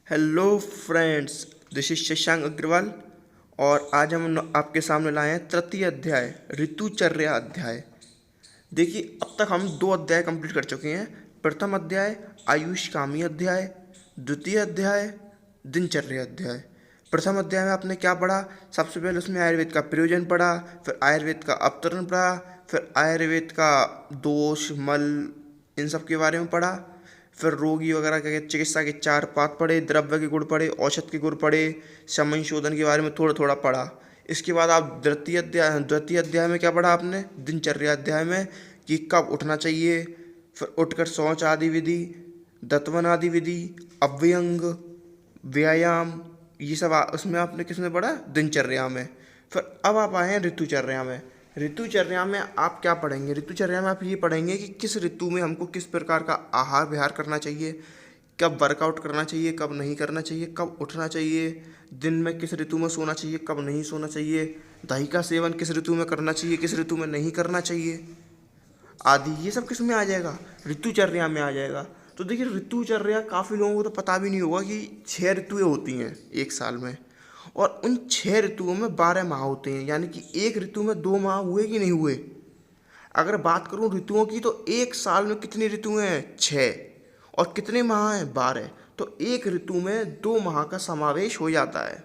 Hello friends, this is Shashank Agarwal और आज हम आपके सामने लाए हैं तृतीय अध्याय ऋतुचर्या अध्याय। देखिए, अब तक हम 2 अध्याय कंप्लीट कर चुके हैं। प्रथम अध्याय आयुष्कामी अध्याय, द्वितीय अध्याय दिनचर्या अध्याय। प्रथम अध्याय में आपने क्या पढ़ा? सबसे पहले उसमें आयुर्वेद का प्रयोजन पढ़ा, फिर आयुर्वेद का अवतरण पढ़ा, फिर आयुर्वेद का दोष मल इन सब के बारे में पढ़ा, फिर रोगी वगैरह के चिकित्सा के 4 पाठ पढ़े, द्रव्य के गुण पढ़े, औषध के गुण पढ़े, समय शोधन के बारे में थोड़ा थोड़ा पढ़ा। इसके बाद आप द्वितीय अध्याय में क्या पढ़ा आपने? दिनचर्या अध्याय में कि कब उठना चाहिए, फिर उठकर शौच आदि विधि, दत्वन आदि विधि, अव्यंग, व्यायाम, ये सब उसमें आपने किसमें पढ़ा? दिनचर्या में। फिर अब आप आए हैं ऋतुचर्या में। ऋतुचर्या में आप क्या पढ़ेंगे? ऋतुचर्या में आप ये पढ़ेंगे कि किस ऋतु में हमको किस प्रकार का आहार विहार करना चाहिए, कब वर्कआउट करना चाहिए, कब नहीं करना चाहिए, कब उठना चाहिए, दिन में किस ऋतु में सोना चाहिए, कब नहीं सोना चाहिए, दही का सेवन किस ऋतु में करना चाहिए, किस ऋतु में नहीं करना चाहिए आदि। ये सब किस में आ जाएगा? ऋतुचर्या में आ जाएगा। तो देखिए, ऋतुचर्या काफ़ी लोगों को तो पता भी नहीं होगा कि 6 ऋतुएँ होती हैं एक साल में, और उन 6 ऋतुओं में 12 माह होते हैं। यानी कि एक ऋतु में 2 माह हुए कि नहीं हुए? अगर बात करूं ऋतुओं की, तो एक साल में कितनी ऋतुएं हैं? 6। और कितने माह हैं? 12। तो एक ऋतु में 2 माह का समावेश हो जाता है।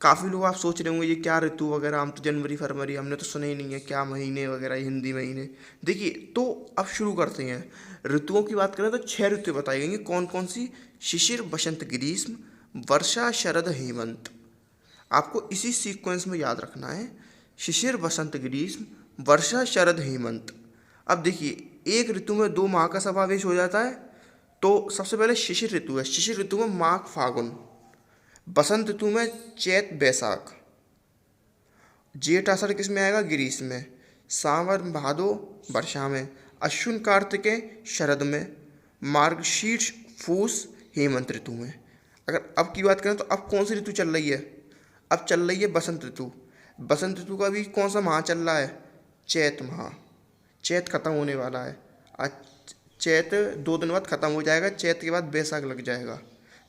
काफ़ी लोग आप सोच रहे होंगे ये क्या ऋतु वगैरह, हम तो जनवरी फरवरी हमने तो सुने ही नहीं है, क्या महीने वगैरह हिंदी महीने। देखिए, तो अब शुरू करते हैं। ऋतुओं की बात करें तो 6 ऋतुएं बताई गई हैं। कौन कौन सी? शिशिर, बसंत, ग्रीष्म, वर्षा, शरद, हेमंत। आपको इसी सीक्वेंस में याद रखना है। शिशिर, बसंत, ग्रीष्म, वर्षा, शरद, हेमंत। अब देखिए, एक ऋतु में 2 माह का समावेश हो जाता है। तो सबसे पहले शिशिर ऋतु है। शिशिर ऋतु में माघ फागुन, बसंत ऋतु में चैत बैसाख, जेठ आषाढ़ किस में आएगा? ग्रीष्म में, सावन भादो वर्षा में, अश्विन कार्तिकेय शरद में, मार्गशीर्ष फूस हेमंत ऋतु में। अगर अब की बात करें तो अब कौन सी ऋतु चल रही है? अब चल रही है बसंत ऋतु। बसंत ऋतु का भी कौन सा माह चल रहा है? चैत माह। चैत खत्म होने वाला है। आज चैत 2 दिन बाद खत्म हो जाएगा। चैत के बाद बैसाख लग जाएगा।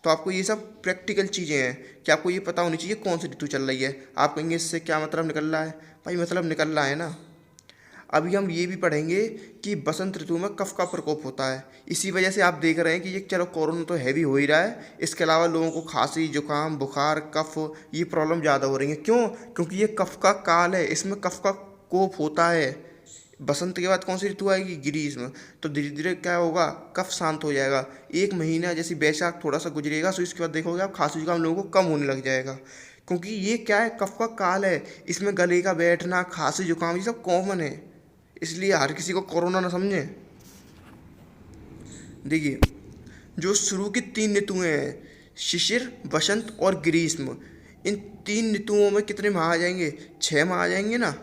तो आपको ये सब प्रैक्टिकल चीज़ें हैं कि आपको ये पता होनी चाहिए कौन सी ऋतु चल रही है। आप कहेंगे इससे क्या मतलब निकल रहा है? भाई, मतलब निकल रहा है ना। अभी हम ये भी पढ़ेंगे कि बसंत ऋतु में कफ का प्रकोप होता है। इसी वजह से आप देख रहे हैं कि ये चलो कोरोना तो हैवी हो ही रहा है, इसके अलावा लोगों को खांसी, जुकाम, बुखार, कफ, ये प्रॉब्लम ज़्यादा हो रही है। क्यों? क्योंकि ये कफ का काल है, इसमें कफ का कोप होता है। बसंत के बाद कौन सी ऋतु आएगी? ग्रीष्म। तो धीरे धीरे क्या होगा? कफ शांत हो जाएगा। 1 महीना जैसे बैसाख थोड़ा सा गुजरेगा, तो इसके बाद देखोगे आप खांसी जुकाम लोगों को कम होने लग जाएगा। क्योंकि ये क्या है? कफ का काल है। इसमें गले का बैठना, खांसी जुकाम, ये सब कॉमन है। इसलिए हर किसी को कोरोना ना समझे। देखिए, जो शुरू की 3 ऋतुएं हैं, शिशिर, बसंत और ग्रीष्म, इन 3 ऋतुओं में कितने माह आ जाएंगे? 6 माह आ जाएंगे ना।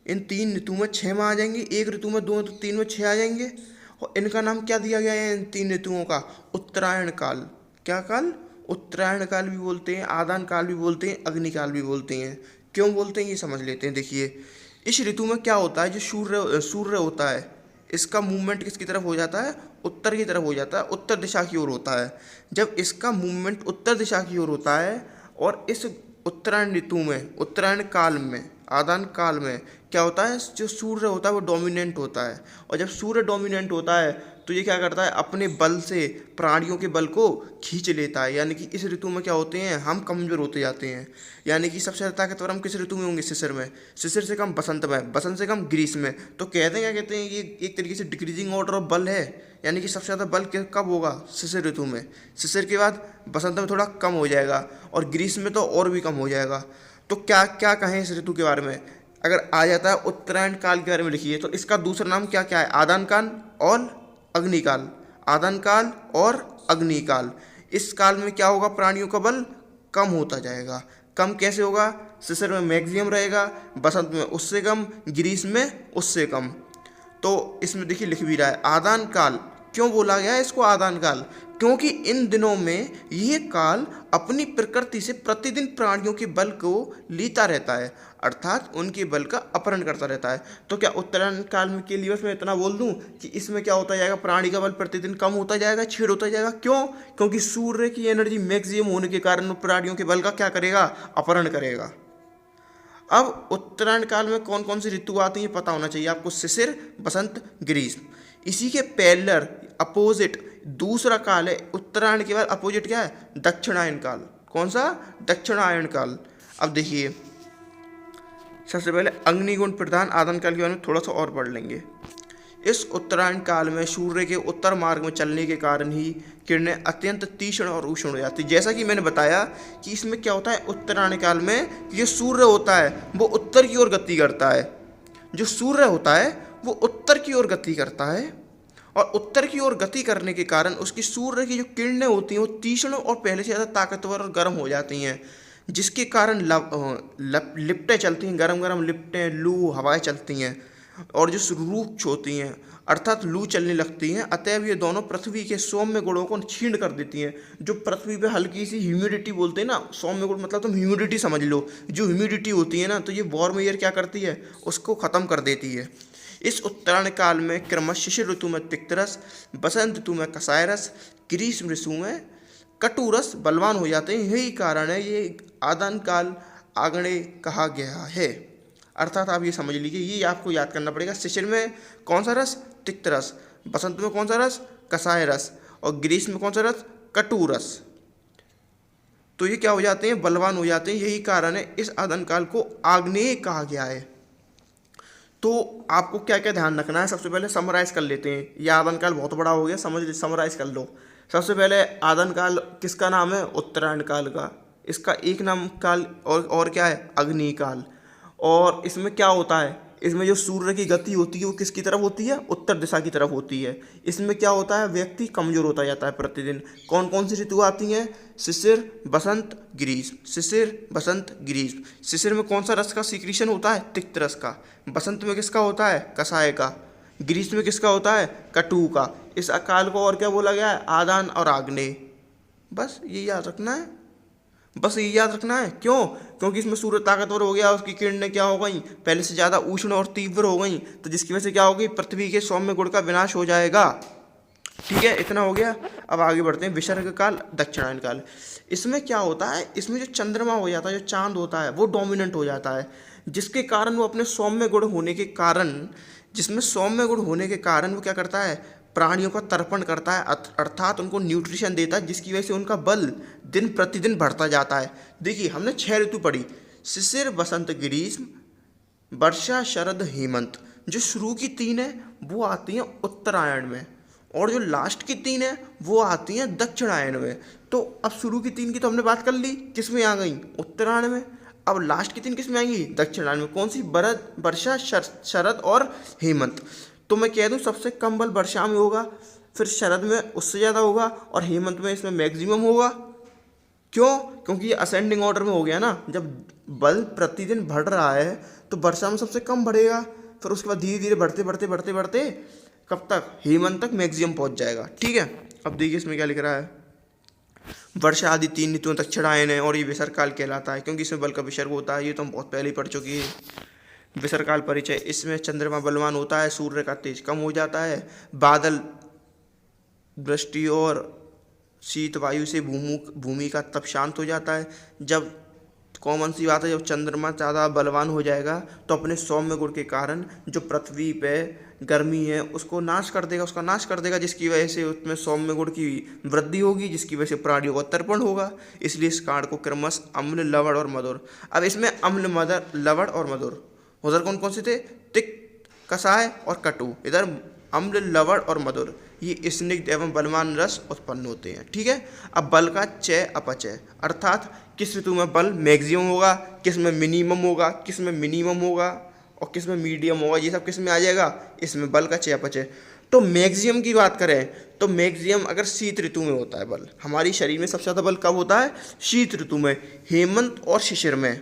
इन 3 ऋतु में 6 माह आ जाएंगे। एक ऋतु में 2, तो 3 में 6 आ जाएंगे। और इनका नाम क्या दिया गया है इन 3 ऋतुओं का? उत्तरायण काल। क्या काल? उत्तरायण काल भी बोलते हैं, आदान काल भी बोलते हैं, अग्निकाल भी बोलते हैं। क्यों बोलते हैं ये समझ लेते हैं। देखिए, इस ऋतु में क्या होता है? जो सूर्य होता है, इसका मूवमेंट किसकी तरफ हो जाता है? उत्तर की तरफ हो जाता है, उत्तर दिशा की ओर होता है। जब इसका मूवमेंट उत्तर दिशा की ओर होता है, और इस उत्तरायण ऋतु में, उत्तरायण काल में, आदान काल में क्या होता है? जो सूर्य होता है वो डोमिनेंट होता है। और जब सूर्य डोमिनेंट होता है तो ये क्या करता है? अपने बल से प्राणियों के बल को खींच लेता है। यानी कि इस ऋतु में क्या होते हैं? हम कमजोर होते जाते हैं। यानी कि सबसे ज़्यादा ताकतवर हम किस ऋतु में होंगे? शिशिर में। शिशिर से कम बसंत में, बसंत से कम ग्रीष्म में। तो कहते हैं, क्या कहते हैं, ये एक तरीके से डिक्रीजिंग ऑर्डर ऑफ बल है। यानी कि सबसे ज़्यादा बल कब होगा? शिशिर ऋतु में। शिशिर के बाद बसंत में थोड़ा कम हो जाएगा, और ग्रीष्म में तो और भी कम हो जाएगा। तो क्या क्या कहें इस ऋतु के बारे में? अगर आ जाता है उत्तरायण काल के बारे में लिखिए, तो इसका दूसरा नाम क्या क्या है? आदान काल और अग्निकाल। आदान काल और अग्निकाल। इस काल में क्या होगा? प्राणियों का बल कम होता जाएगा। कम कैसे होगा? शिशिर में मैक्सिमम रहेगा, बसंत में उससे कम, ग्रीष्म में उससे कम। तो इसमें देखिए लिख भी रहा है आदान काल। क्यों बोला गया है इसको आदान काल? क्योंकि इन दिनों में यह काल अपनी प्रकृति से प्रतिदिन प्राणियों के बल को लेता रहता है, अर्थात उनके बल का अपहरण करता रहता है। तो क्या उत्तरायण काल में के लिए बस मैं इतना बोल दूं कि इसमें क्या होता जाएगा, प्राणी का बल प्रतिदिन कम होता जाएगा, क्षीण होता जाएगा। क्यों? क्योंकि सूर्य की एनर्जी मैक्सिमम होने के कारण वो प्राणियों के बल का क्या करेगा, अपहरण करेगा। अब उत्तरायण काल में कौन कौन सी ऋतु आती है पता होना चाहिए आपको, शिशिर, बसंत, ग्रीष्म। इसी के पैरेलल अपोजिट दूसरा काल है उत्तरायण के बाद अपोजिट क्या है, दक्षिणायन काल। कौन सा? दक्षिणायन काल। अब देखिए सबसे पहले अग्निगुण प्रधान आदन काल के बारे में थोड़ा सा और पढ़ लेंगे। इस उत्तरायण काल में सूर्य के उत्तर मार्ग में चलने के कारण ही किरणें अत्यंत तीक्ष्ण और उष्ण हो जाती है। जैसा कि मैंने बताया कि इसमें क्या होता है उत्तरायण काल में, ये सूर्य होता है वो उत्तर की ओर गति करता है। जो सूर्य होता है वो उत्तर की ओर गति करता है, और उत्तर की ओर गति करने के कारण उसकी सूर्य की जो किरणें होती हैं वो तीक्ष्ण और पहले से ज़्यादा ताकतवर और गर्म हो जाती हैं, जिसके कारण लिपटें चलती हैं, गरम गरम लिपटें, लू हवाएं चलती हैं, और जो रूक्ष होती हैं अर्थात लू चलने लगती हैं। अतएव ये दोनों पृथ्वी के सौम्य गुणों को क्षीण कर देती हैं। जो पृथ्वी पे हल्की सी ह्यूमिडिटी बोलते हैं ना, सौम्य गुण मतलब तुम ह्यूमिडिटी समझ लो, जो ह्यूमिडिटी होती है ना, तो ये वार्म एयर क्या करती है, उसको ख़त्म कर देती है। इस उत्तरायण काल में क्रमश शिशिर ऋतु में तिक्तरस, बसंत ऋतु में कसाय रस, ग्रीष्म ऋतु में कटुरस बलवान हो जाते हैं। यही कारण है ये आदान काल आग्नेय कहा गया है। अर्थात आप ये समझ लीजिए, ये आपको याद करना पड़ेगा। शिशिर में कौन सा रस, तिक्त रस, बसंत में कौन सा रस, कसाय रस, और ग्रीष्म में कौन सा रस, कटुरस। तो ये क्या हो जाते हैं, बलवान हो जाते हैं। यही कारण है इस आदान काल को आग्नेय कहा गया है। तो आपको क्या क्या ध्यान रखना है, सबसे पहले समराइज कर लेते हैं। ये आदान काल बहुत बड़ा हो गया, समराइज कर लो। सबसे पहले आदान काल किसका नाम है, उत्तरायण काल का। इसका एक नाम काल और क्या है, अग्नि काल। और इसमें क्या होता है, इसमें जो सूर्य की गति होती है वो किसकी तरफ होती है, उत्तर दिशा की तरफ होती है। इसमें क्या होता है, व्यक्ति कमजोर होता जाता है प्रतिदिन। कौन कौन सी ऋतु आती हैं, शिशिर, बसंत, ग्रीष्म। शिशिर, बसंत, ग्रीष्म। शिशिर में कौन सा रस का सीक्रेशन होता है, तिक्त रस का। बसंत में किसका होता है, कसाय का। ग्रीष्म में किसका होता है, कटु का। इस अकाल को और क्या बोला गया है, आदान और आग्नेय। बस ये याद रखना है, बस ये याद रखना है। क्यों? क्योंकि इसमें सूर्य ताकतवर हो गया, उसकी किरणें क्या हो गई, पहले से ज़्यादा उष्ण और तीव्र हो गई, तो जिसकी वजह से क्या होगी, पृथ्वी के सौम्य गुण का विनाश हो जाएगा। ठीक है, इतना हो गया। अब आगे बढ़ते हैं, विसर्ग काल, दक्षिणायन काल। इसमें क्या होता है, इसमें जो चंद्रमा हो जाता है, जो चांद होता है, वो डोमिनेंट हो जाता है, जिसके कारण वो अपने सौम्य गुण होने के कारण, जिसमें सौम्य गुण होने के कारण वो क्या करता है, प्राणियों का तर्पण करता है, अर्थात उनको न्यूट्रिशन देता है, जिसकी वजह से उनका बल दिन प्रतिदिन बढ़ता जाता है। देखिए हमने 6 ऋतु पढ़ी, शिशिर, बसंत, ग्रीष्म, वर्षा, शरद, हेमंत। जो शुरू की 3 है वो आती हैं उत्तरायण में, और जो लास्ट की 3 है वो आती हैं दक्षिणायन में। तो अब शुरू की 3 की तो हमने बात कर ली, किस में आ गई, उत्तरायण में। अब लास्ट की 3 किस में आएंगी, दक्षिणायन में। कौन सी, वर्षा, शरद और हेमंत। तो मैं कह दूं सबसे कम बल वर्षा में होगा, फिर शरद में उससे ज़्यादा होगा, और हेमंत में इसमें मैक्सिमम होगा। क्यों? क्योंकि ये असेंडिंग ऑर्डर में हो गया ना। जब बल प्रतिदिन बढ़ रहा है तो वर्षा में सबसे कम बढ़ेगा, फिर उसके बाद धीरे धीरे बढ़ते बढ़ते बढ़ते बढ़ते कब तक, हेमंत तक मैक्सिमम पहुंच जाएगा। ठीक है, अब देखिए इसमें क्या लिख रहा है, वर्षा आदि 3 ऋतुओं तक दक्षिणायन है, और ये विसर्ग काल कहलाता है क्योंकि इसमें बल का विसर्ग होता है। ये तो हम बहुत पहले ही पढ़ चुकी है। विसर्ग काल परिचय, इसमें चंद्रमा बलवान होता है, सूर्य का तेज कम हो जाता है, बादल, वृष्टि और शीत वायु से भूमि का तप शांत हो जाता है। जब कॉमन सी बात है, जब चंद्रमा ज़्यादा बलवान हो जाएगा तो अपने सौम्य गुण के कारण जो पृथ्वी पे गर्मी है उसको नाश कर देगा, उसका नाश कर देगा, जिसकी वजह से उसमें सौम्य गुण की वृद्धि होगी, जिसकी वजह से प्राणियों का तर्पण होगा। इसलिए इस कांड को क्रमश अम्ल, लवण और मधुर। अब इसमें अम्ल, मधुर, लवण और मधुर, उधर कौन कौन से थे, तिक्त, कसाय और कटु। इधर अम्ल, लवण और मधुर, ये स्निग्ध एवं बलवान रस उत्पन्न होते हैं। ठीक है, अब बल का चय अपचय, अर्थात किस ऋतु में बल मैक्सिमम होगा, किस में मिनिमम होगा, किस में मिनिमम होगा और किस में मीडियम होगा, ये सब किस में आ जाएगा, इसमें बल का चय अपचय। तो मैक्सिमम की बात करें तो मैक्सिमम अगर शीत ऋतु में होता है बल, हमारी शरीर में सबसे ज़्यादा बल कब होता है, शीत ऋतु में। हेमंत और शिशिर में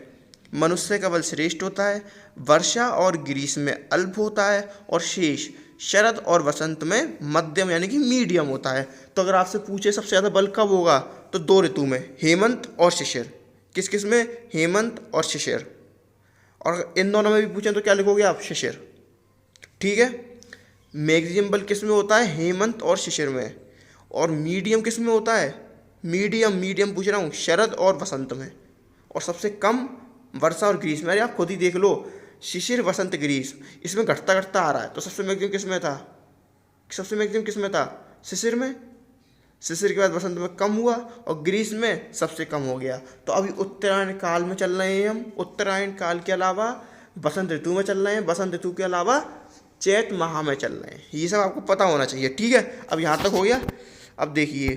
मनुष्य का बल श्रेष्ठ होता है, वर्षा और ग्रीष्म में अल्प होता है, और शेष शरद और वसंत में मध्यम यानी कि मीडियम होता है। तो अगर आपसे पूछे सबसे ज़्यादा बल कब होगा, तो 2 ऋतु में, हेमंत और शिशिर। किस किस में? हेमंत और शिशिर। और इन दोनों में भी पूछें तो क्या लिखोगे आप? शिशिर। ठीक है। मैक्सिमम बल किस में होता है? हेमंत और शिशिर में। और मीडियम किस में होता है? मीडियम पूछ रहा हूँ, शरद और वसंत में। और सबसे कम वर्षा और ग्रीष्म में। अरे आप खुद ही देख लो, शिशिर, वसंत, ग्रीष्म, इसमें घटता घटता आ रहा है। तो सबसे मैक्सिमम किस में था? शिशिर में। शिशिर के बाद वसंत में कम हुआ और ग्रीष्म में सबसे कम हो गया। तो अभी उत्तरायण काल में चल रहे हैं हम। उत्तरायण काल के अलावा बसंत ऋतु में चल रहे हैं। बसंत ऋतु के अलावा चैत माह में चल रहे हैं। ये सब आपको पता होना चाहिए। ठीक है, अब यहाँ तक हो गया। अब देखिए,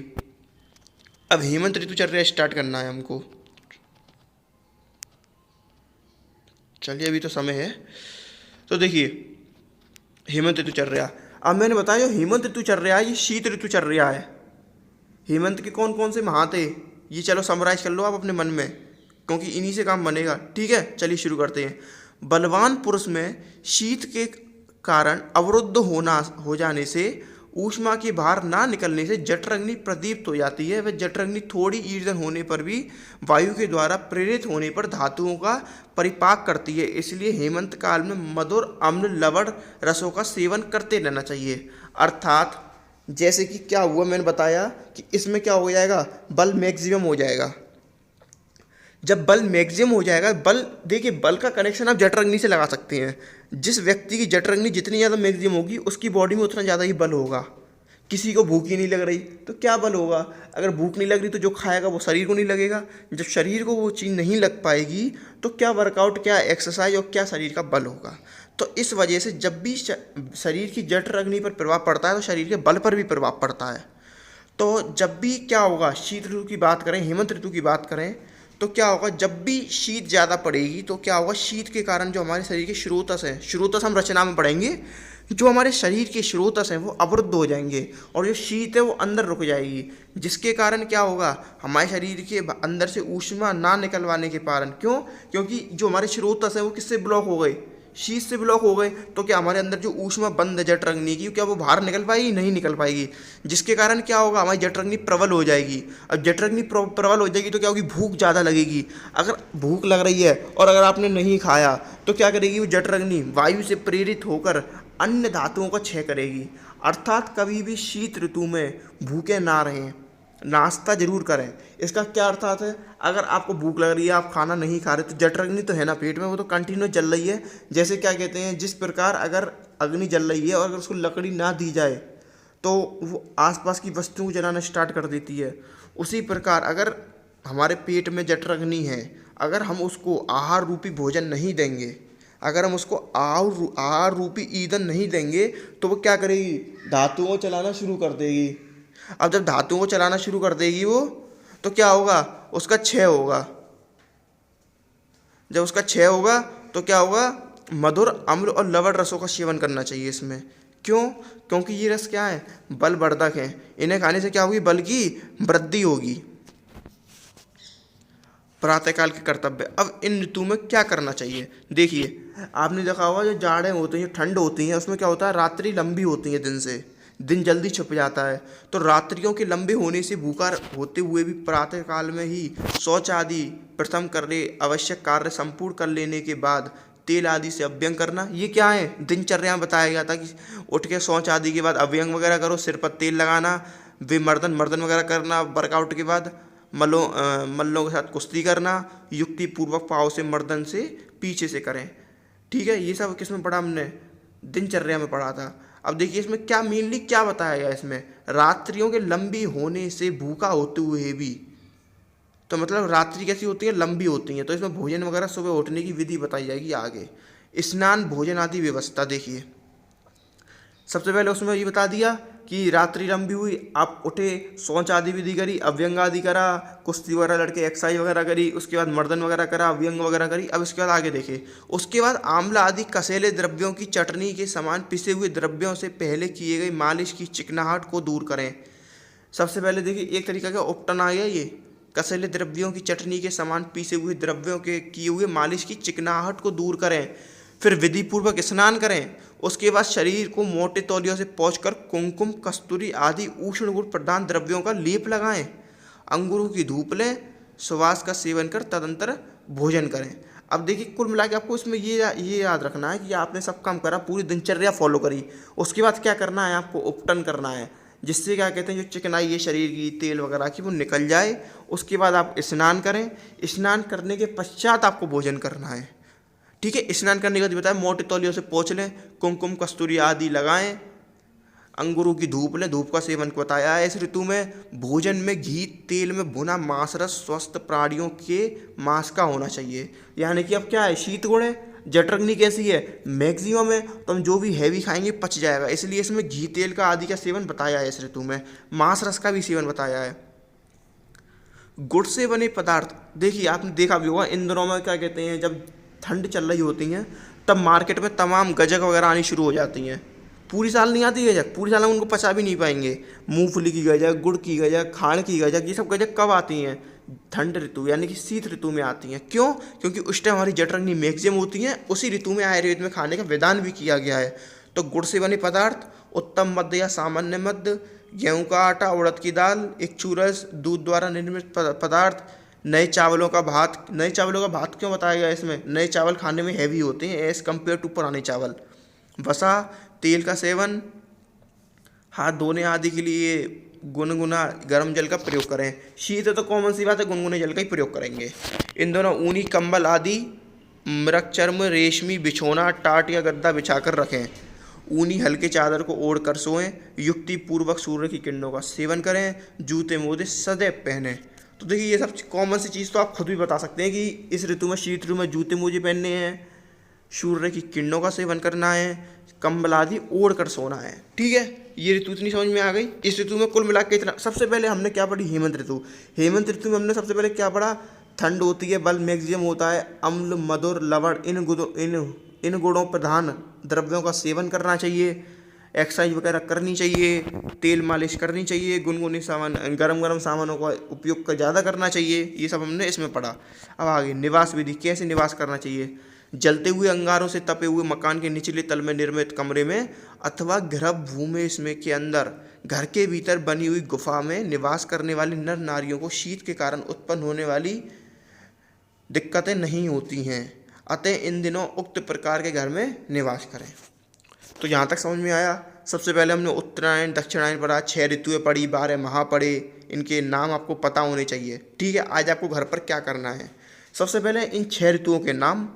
अब हेमंत ऋतु चल रहा है, स्टार्ट करना है हमको। चलिए, अभी तो समय है। तो देखिए, हेमंत ऋतु चल रहा है। अब मैंने बताया, जो हेमंत ऋतु चल रहा है ये शीत ऋतु चल रहा है। हेमंत के कौन कौन से माह थे, ये चलो समराइज कर लो आप अपने मन में, क्योंकि इन्हीं से काम बनेगा। ठीक है, चलिए शुरू करते हैं। बलवान पुरुष में शीत के कारण अवरुद्ध हो जाने से, ऊष्मा की बाहर ना निकलने से जठराग्नि प्रदीप्त हो जाती है। वह जठराग्नि थोड़ी ईंधन होने पर भी वायु के द्वारा प्रेरित होने पर धातुओं का परिपाक करती है। इसलिए हेमंत काल में मधुर, अम्ल, लवण रसों का सेवन करते रहना चाहिए। अर्थात जैसे कि क्या हुआ, मैंने बताया कि इसमें क्या हो जाएगा, बल मैक्सिमम हो जाएगा। जब बल मैक्सिमम हो जाएगा, बल देखिए, बल का कनेक्शन आप जठराग्नि से लगा सकते हैं। जिस व्यक्ति की जठराग्नि जितनी ज़्यादा मैक्सिमम होगी, उसकी बॉडी में उतना ज़्यादा ही बल होगा। किसी को भूख ही नहीं लग रही तो क्या बल होगा? अगर भूख नहीं लग रही तो जो खाएगा वो शरीर को नहीं लगेगा। जब शरीर को वो चीज़ नहीं लग पाएगी तो क्या वर्कआउट, क्या एक्सरसाइज और क्या शरीर का बल होगा? तो इस वजह से जब भी शरीर की जठराग्नि पर प्रभाव पड़ता है तो शरीर के बल पर भी प्रभाव पड़ता है। तो जब भी क्या होगा, शीत ऋतु की बात करें, हेमंत ऋतु की बात करें, तो क्या होगा, जब भी शीत ज़्यादा पड़ेगी तो क्या होगा, शीत के कारण जो हमारे शरीर के स्रोतस हैं, स्रोतस हम रचना में पढ़ेंगे, जो हमारे शरीर के स्रोतस हैं वो अवरुद्ध हो जाएंगे और जो शीत है वो अंदर रुक जाएगी। जिसके कारण क्या होगा, हमारे शरीर के अंदर से ऊष्मा ना निकलवाने के कारण, क्योंकि जो हमारे स्रोतस हैं वो किससे ब्लॉक हो गए? शीत से ब्लॉक हो गए। तो क्या हमारे अंदर जो ऊष्मा बंद है जठराग्नि की, क्या वो बाहर निकल पाएगी? नहीं निकल पाएगी। जिसके कारण क्या होगा, हमारी जठराग्नि प्रबल हो जाएगी। अब जठराग्नि प्रबल हो जाएगी तो क्या होगी, भूख ज़्यादा लगेगी। अगर भूख लग रही है और अगर आपने नहीं खाया तो क्या करेगी, वो जठराग्नि वायु से प्रेरित होकर अन्य धातुओं का क्षय करेगी। अर्थात कभी भी शीत ऋतु में भूखे ना रहें, नाश्ता जरूर करें। इसका क्या अर्थात है, अगर आपको भूख लग रही है, आप खाना नहीं खा रहे, तो जठराग्नि तो है ना पेट में, वो तो कंटिन्यू जल रही है। जैसे क्या कहते हैं, जिस प्रकार अगर अग्नि जल रही है और अगर उसको लकड़ी ना दी जाए तो वो आसपास की वस्तुओं को जलाना स्टार्ट कर देती है, उसी प्रकार अगर हमारे पेट में जठराग्नि है, अगर हम उसको आहार रूपी भोजन नहीं देंगे, अगर हम उसको आहार रूपी ईंधन नहीं देंगे, तो वो क्या करेगी, धातुओं को चलाना शुरू कर देगी। अब जब धातुओं को चलाना शुरू कर देगी वो, तो क्या होगा, उसका क्षय होगा। जब उसका क्षय होगा तो क्या होगा, मधुर, अम्ल और लवण रसों का सेवन करना चाहिए इसमें। क्योंकि ये रस क्या है, बलवर्धक है। इन्हें खाने से क्या होगी, बल की वृद्धि होगी। प्रातःकाल के कर्तव्य। अब इन ऋतु में क्या करना चाहिए, देखिए, आपने देखा होगा जो जाड़े होते हैं, ठंड होती हैं, उसमें क्या होता है, रात्रि लंबी होती है दिन से, दिन जल्दी छुप जाता है। तो रात्रियों के लंबे होने से भूखा होते हुए भी प्रातः काल में ही शौच आदि प्रथम कर ले, आवश्यक कार्य संपूर्ण कर लेने के बाद तेल आदि से अभ्यंग करना। ये क्या है, दिनचर्या में बताया गया था कि उठ के शौच आदि के बाद अभ्यंग वगैरह करो, सिर पर तेल लगाना, वे मर्दन वगैरह करना, वर्कआउट के बाद मल्लों के साथ कुश्ती करना, युक्ति पूर्वक पाँव से मर्दन से पीछे से करें। ठीक है, ये सब किस में पढ़ा हमने, दिनचर्या में पढ़ा था। अब देखिए इसमें क्या मेनली क्या बताया गया, इसमें रात्रियों के लंबी होने से भूखा होते हुए भी, तो मतलब रात्रि कैसी होती है, लंबी होती हैं। तो इसमें भोजन वगैरह सुबह उठने की विधि बताई जाएगी आगे। स्नान भोजन आदि व्यवस्था देखिए, सबसे पहले उसमें ये बता दिया कि रात्रि लंबी हुई, आप उठे, शौच आदि विधि करी, अभ्यंग आदि करा, कुश्ती वगैरह लड़के एक्सरसाइज वगैरह करी, उसके बाद मर्दन वगैरह करा, अभ्यंग वगैरह करी। अब इसके बाद आगे देखें, उसके बाद आंवला आदि कसेले द्रव्यों की चटनी के समान पिसे हुए द्रव्यों से पहले किए गए मालिश की चिकनाहट को दूर करें। सबसे पहले देखिए, एक तरीका का उपटन आ गया, ये कसेले द्रव्यों की चटनी के समान पीसे हुए द्रव्यों के किए हुए मालिश की चिकनाहट को दूर करें। फिर विधि पूर्वक स्नान करें, उसके बाद शरीर को मोटे तौलियों से पोंछकर कुमकुम, कस्तूरी आदि उष्ण गुण प्रदान द्रव्यों का लेप लगाएं। अंगूरों की धूप लें, सुवास का सेवन कर तदंतर भोजन करें। अब देखिए कुल मिला के आपको इसमें ये याद रखना है कि आपने सब काम करा, पूरी दिनचर्या फॉलो करी, उसके बाद क्या करना है, आपको उपटन करना है, जिससे क्या कहते हैं जो चिकनाई है शरीर की, तेल वगैरह की, वो निकल जाए। उसके बाद आप स्नान करें, स्नान करने के पश्चात आपको भोजन करना है। ठीक है, स्नान करने के बाद बताया मोटे तौलियों से पोंछ लें, कुमकुम कस्तूरी आदि लगाएं, अंगूरों की धूप लें, धूप का सेवन को बताया है। इस ऋतु में भोजन में घी तेल में भुना मांस रस स्वस्थ प्राणियों के मांस का होना चाहिए। यानी कि अब क्या है, शीत गुण है, जठरग्नि कैसी है, मैक्सिमम है, तो हम जो भी हैवी खाएंगे पच जाएगा, इसलिए इसमें घी तेल का आदि का सेवन बताया है। इस ऋतु में मांस रस का भी सेवन बताया है। गुड़ से बने पदार्थ, देखिए आपने देखा भी होगा इन दिनों में क्या कहते हैं, जब ठंड चल रही होती है तब मार्केट में तमाम गजक वगैरह आनी शुरू हो जाती हैं। पूरी साल नहीं आती गजक, पूरी साल हम उनको पचा भी नहीं पाएंगे। मूंगफली की गजक, गुड़ की गजक, खाड़ की गजक, ये सब गजक कब आती हैं, ठंड ऋतु यानी कि शीत ऋतु में आती हैं। क्यों? क्योंकि उस टाइम हमारी जठरग्नि मैक्सिमम होती है। उसी ऋतु में आयुर्वेद में खाने का विधान भी किया गया है। तो गुड़ से बने पदार्थ उत्तम मध्य या सामान्य मध्य, गेहूं का आटा, उड़द की दाल, इक्षुरस, दूध द्वारा निर्मित पदार्थ, नए चावलों का भात। नए चावलों का भात क्यों बताया गया इसमें, नए चावल खाने में हैवी होते हैं एज कम्पेयर टू पुराने चावल। वसा, तेल का सेवन, हाथ धोने आदि के लिए गुनगुना गर्म जल का प्रयोग करें। शीत है तो कॉमन सी बात है, गुनगुने जल का ही प्रयोग करेंगे। इन दोनों ऊनी कंबल आदि मृग चर्म, रेशमी बिछोना, टाट या गद्दा बिछाकर रखें। ऊनी हल्के चादर को ओढ़कर सोएं। युक्ति पूर्वक सूर्य की किरणों का सेवन करें। जूते मोजे सदैव पहने। तो देखिए ये सब कॉमन सी चीज़ तो आप खुद भी बता सकते हैं कि इस ऋतु में, शीत ऋतु में जूते मोजे पहनने हैं, सूर्य की किरणों का सेवन करना है, कंबल आदि ओढ़ कर सोना है। ठीक है, ये ऋतु इतनी समझ में आ गई। इस ऋतु में कुल मिला के इतना, सबसे पहले हमने क्या पढ़ी, हेमंत ऋतु। हेमंत ऋतु में हमने सबसे पहले क्या पढ़ा, ठंड होती है, बल मैक्सिमम होता है, अम्ल मधुर लवण इन गुणों प्रधान द्रव्यों का सेवन करना चाहिए, एक्सरसाइज वगैरह करनी चाहिए, तेल मालिश करनी चाहिए, गुनगुने सामान गरम सामानों का उपयोग ज़्यादा करना चाहिए। ये सब हमने इसमें पढ़ा। अब आगे निवास विधि, कैसे निवास करना चाहिए। जलते हुए अंगारों से तपे हुए मकान के निचले तल में निर्मित कमरे में अथवा गर्भ भूमि इसमें के अंदर घर के भीतर बनी हुई गुफा में निवास करने वाली नर नारियों को शीत के कारण उत्पन्न होने वाली दिक्कतें नहीं होती हैं। अतः इन दिनों उक्त प्रकार के घर में निवास करें। तो यहाँ तक समझ में आया। सबसे पहले हमने उत्तरायण दक्षिणायन पढ़ा, 6 ऋतुएं पढ़ी, 12 माह पढ़े, इनके नाम आपको पता होने चाहिए। ठीक है, आज आपको घर पर क्या करना है, सबसे पहले इन 6 ऋतुओं के नाम,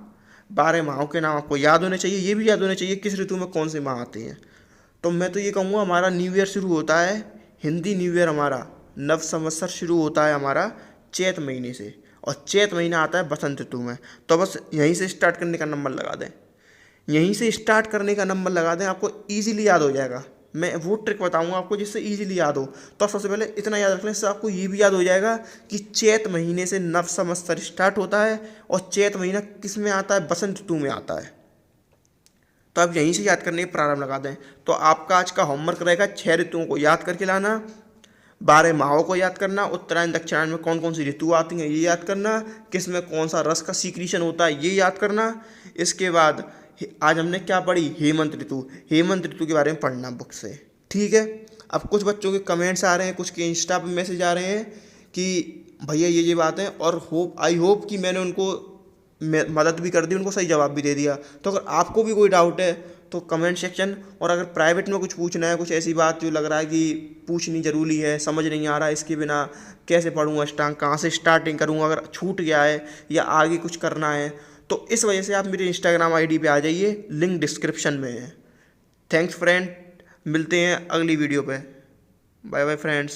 12 माहों के नाम आपको याद होने चाहिए। ये भी याद होने चाहिए किस ऋतु में कौन से माह आते हैं। तो मैं तो ये कहूँगा हमारा न्यू ईयर शुरू होता है, हिंदी न्यू ईयर हमारा नव संवत्सर शुरू होता है हमारा चैत महीने से, और चैत महीना आता है बसंत ऋतु में। तो बस यहीं से स्टार्ट करने का नंबर लगा दें, यहीं से स्टार्ट करने का नंबर लगा दें, आपको ईजिली याद हो जाएगा। मैं वो ट्रिक बताऊंगा आपको जिससे ईजिली याद हो। तो सबसे पहले इतना याद रखने से आपको ये भी याद हो जाएगा कि चैत महीने से नव संवत्सर स्टार्ट होता है, और चैत महीना किस में आता है, बसंत ऋतु में आता है। तो आप यहीं से याद करने के प्रारंभ लगा दें। तो आपका आज का होमवर्क रहेगा 6 ऋतुओं को याद करके लाना, 12 माहों को याद करना, उत्तरायण दक्षिणायन में कौन कौन सी ऋतु आती हैं ये याद करना, किस में कौन सा रस का सीक्रेशन होता है ये याद करना। इसके बाद आज हमने क्या पढ़ी, हेमंत ऋतु। हेमंत ऋतु के बारे में पढ़ना बुक से। ठीक है, अब कुछ बच्चों के कमेंट्स आ रहे हैं, कुछ के इंस्टा पे मैसेज आ रहे हैं कि भैया ये बात है, और आई होप कि मैंने उनको मदद भी कर दी, उनको सही जवाब भी दे दिया। तो अगर आपको भी कोई डाउट है तो कमेंट सेक्शन, और अगर प्राइवेट में कुछ पूछना है, कुछ ऐसी बात जो लग रहा है कि पूछनी ज़रूरी है, समझ नहीं आ रहा है, इसके बिना कैसे पढ़ूँ अष्टांग, कहाँ से स्टार्टिंग करूँ, अगर छूट गया है या आगे कुछ करना है, तो इस वजह से आप मेरे इंस्टाग्राम आईडी पे आ जाइए, लिंक डिस्क्रिप्शन में है। थैंक्स फ्रेंड, मिलते हैं अगली वीडियो पे। Bye bye friends.